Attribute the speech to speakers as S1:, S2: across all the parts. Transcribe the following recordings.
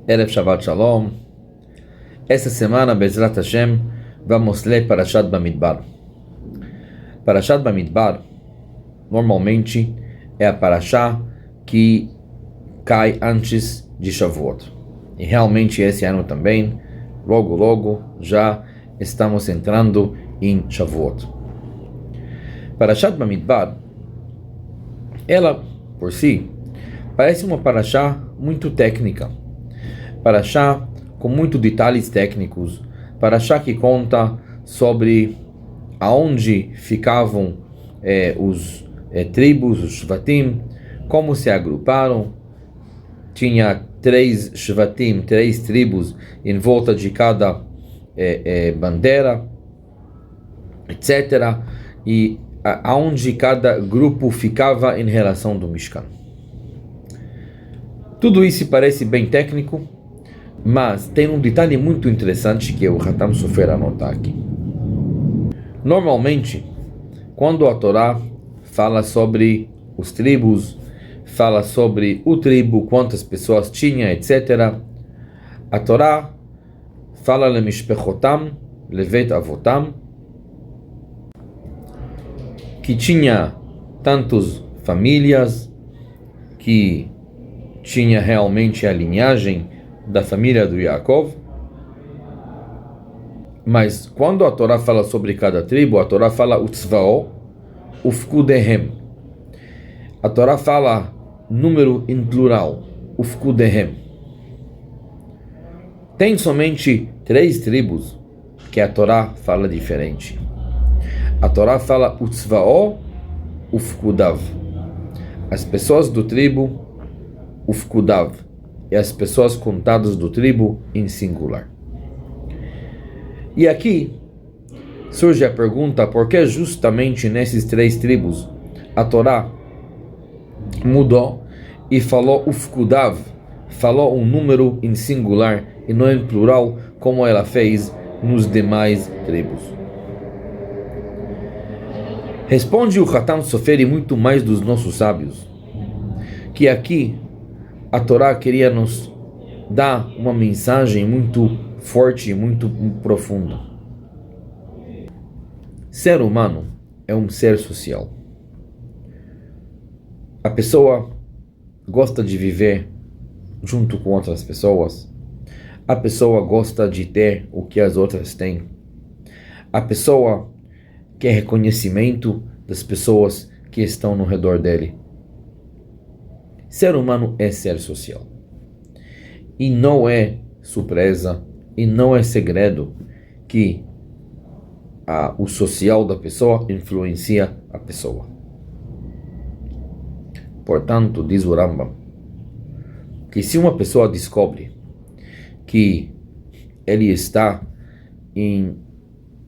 S1: Erev Shabbat Shalom. Essa semana, Bezrat Hashem, vamos ler Parashat Bamidbar. Parashat Bamidbar, normalmente, é a Parashá que cai antes de Shavuot. E realmente esse ano também, logo, já estamos entrando em Shavuot. Parashat Bamidbar, ela, por si, parece uma Parashá muito técnica. Parashá com muitos detalhes técnicos. Parashá que conta sobre aonde ficavam os tribos, os Shvatim, como se agruparam. Tinha 3 Shvatim, 3 tribos em volta de cada bandeira, etc. E aonde cada grupo ficava em relação do Mishkan. Tudo isso parece bem técnico, mas tem um detalhe muito interessante que o Hatam Sofer anota aqui. Normalmente, quando a Torá fala sobre os tribos, fala sobre o tribo, quantas pessoas tinha, etc., a Torá fala lemishpechotam, levet avotam, que tinha tantas famílias, que tinha realmente a linhagem da família do Yaakov. Mas quando a Torá fala sobre cada tribo, a Torá fala utzvao, ufkudehem. A Torá fala número em plural, ufkudehem. Tem somente 3 tribos que a Torá fala diferente. A Torá fala utzvao, ufkudav. As pessoas do tribo, ufkudav. E as pessoas contadas do tribo em singular. E aqui surge a pergunta: por que justamente nesses 3 tribos a Torá mudou e falou ufkudav, falou um número em singular e não em plural, como ela fez nos demais tribos? Responde o Hatam Sofer e muito mais dos nossos sábios, que aqui a Torá queria nos dar uma mensagem muito forte e muito profunda. Ser humano é um ser social. A pessoa gosta de viver junto com outras pessoas. A pessoa gosta de ter o que as outras têm. A pessoa quer reconhecimento das pessoas que estão no redor dele. Ser humano é ser social. E não é surpresa, e não é segredo que o social da pessoa influencia a pessoa. Portanto, diz o Rambam, que se uma pessoa descobre que ele está em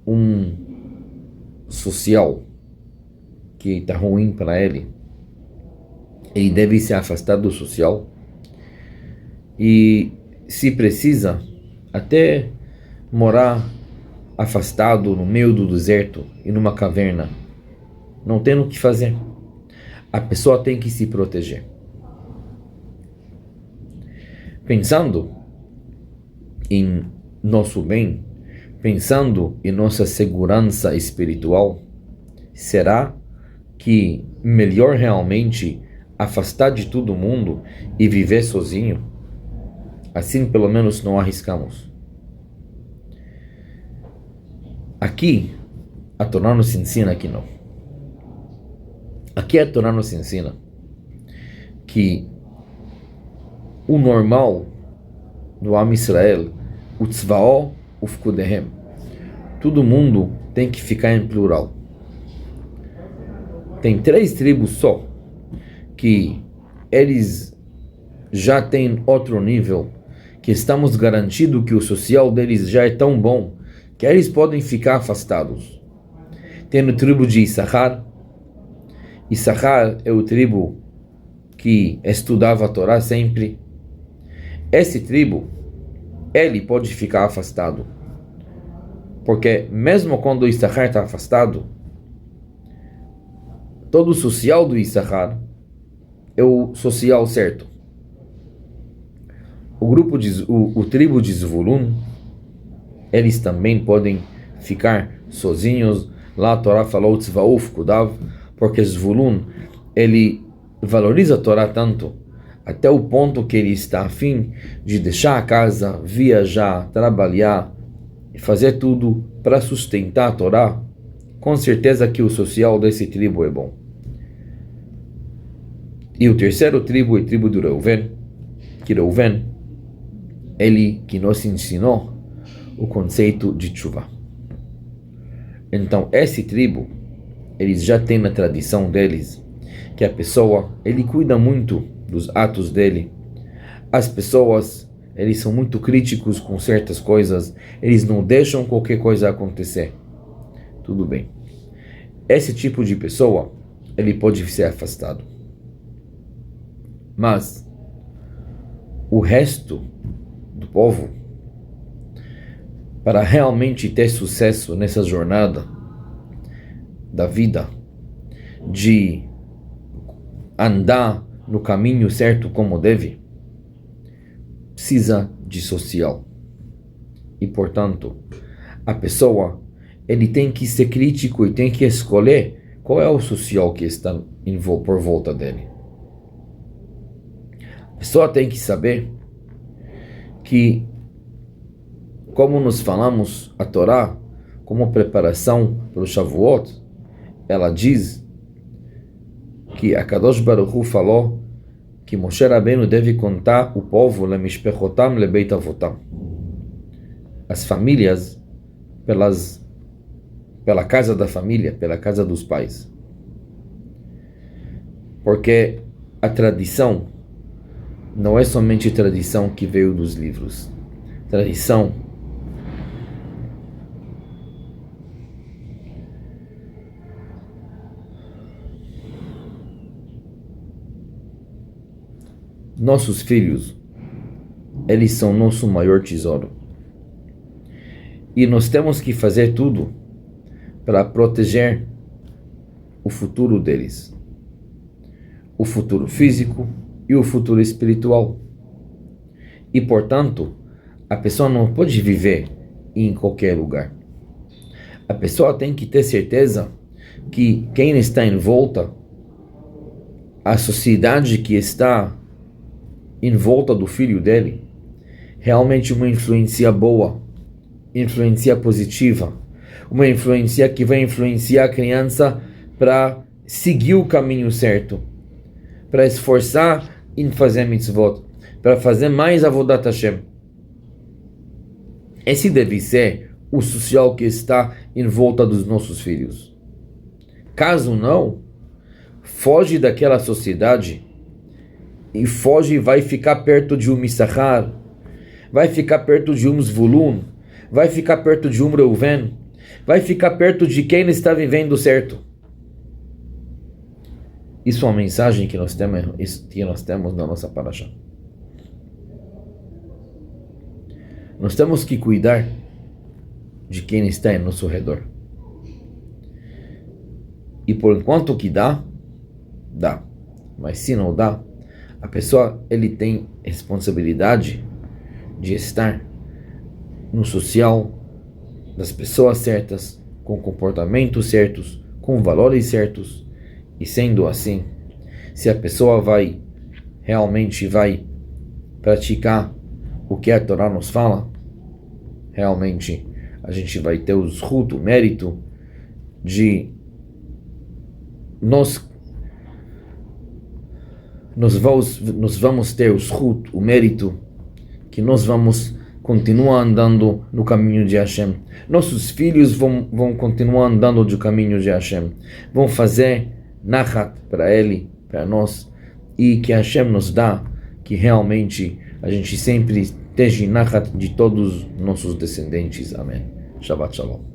S1: um social que está ruim para ele, ele deve se afastar do social e, se precisa, até morar afastado no meio do deserto e numa caverna. Não tem o que fazer. A pessoa tem que se proteger. Pensando em nosso bem, pensando em nossa segurança espiritual, será que melhor realmente afastar de todo mundo e viver sozinho? Assim pelo menos não arriscamos. Aqui a Torá nos ensina que não. Aqui a Torá nos ensina que o normal do Am Israel, o tzvao ufkudehem, todo mundo tem que ficar em plural. Tem 3 tribos só que eles já têm outro nível, que estamos garantidos que o social deles já é tão bom que eles podem ficar afastados. Tem o tribo de Issachar. Issachar é o tribo que estudava a Torá sempre. Esse tribo, ele pode ficar afastado, porque mesmo quando o Issachar está afastado, todo o social do Issachar é o social certo. o tribo de Zvulun, eles também podem ficar sozinhos. Lá a Torá falou Tzva'u Ufkudav, porque Zvulun, ele valoriza a Torá tanto, até o ponto que ele está a fim de deixar a casa, viajar, trabalhar e fazer tudo para sustentar a Torá. Com certeza que o social desse tribo é bom. E o terceiro tribo é a tribo do Reuven, que Reuven, ele que nos ensinou o conceito de tshuva. Então, esse tribo, eles já têm na tradição deles que a pessoa, ele cuida muito dos atos dele. As pessoas, eles são muito críticos com certas coisas, eles não deixam qualquer coisa acontecer. Tudo bem. Esse tipo de pessoa, ele pode ser afastado. Mas o resto do povo, para realmente ter sucesso nessa jornada da vida, de andar no caminho certo como deve, precisa de social. E, portanto, a pessoa, ele tem que ser crítico e tem que escolher qual é o social que está por volta dele. A pessoa tem que saber que, como nós falamos, a Torá, como preparação para o Shavuot, ela diz que a Kadosh Baruch Hu falou que Moshe Rabbeinu deve contar o povo lemishpechotam lebeit avotam, as famílias pela casa da família, pela casa dos pais, porque a tradição não é somente tradição que veio dos livros. Tradição nossos filhos, eles são nosso maior tesouro. E nós temos que fazer tudo para proteger o futuro deles. O futuro físico e o futuro espiritual. E, portanto, a pessoa não pode viver em qualquer lugar. A pessoa tem que ter certeza que quem está em volta, a sociedade que está em volta do filho dele, realmente uma influência boa, influência positiva, uma influência que vai influenciar a criança para seguir o caminho certo, para esforçar em fazer mitzvot, para fazer mais avodat Hashem. Esse deve ser o social que está em volta dos nossos filhos. Caso não, foge daquela sociedade e foge e vai ficar perto de um Issachar, vai ficar perto de um Zvulun, vai ficar perto de um Reuven, vai ficar perto de quem está vivendo certo. Isso é uma mensagem que nós temos na nossa parashá. Nós temos que cuidar de quem está em nosso redor. E por enquanto que dá. Mas se não dá, a pessoa, ele tem responsabilidade de estar no social das pessoas certas, com comportamentos certos, com valores certos. E sendo assim, se a pessoa realmente vai praticar o que a Torá nos fala, realmente a gente vai ter o zhut, o mérito de nós vamos ter o zhut, o mérito que nós vamos continuar andando no caminho de Hashem. Nossos filhos vão continuar andando no caminho de Hashem. Vão fazer nachat para ele, para nós, e que Hashem nos dá, que realmente a gente sempre esteja nachat de todos os nossos descendentes. Amém. Shabbat Shalom.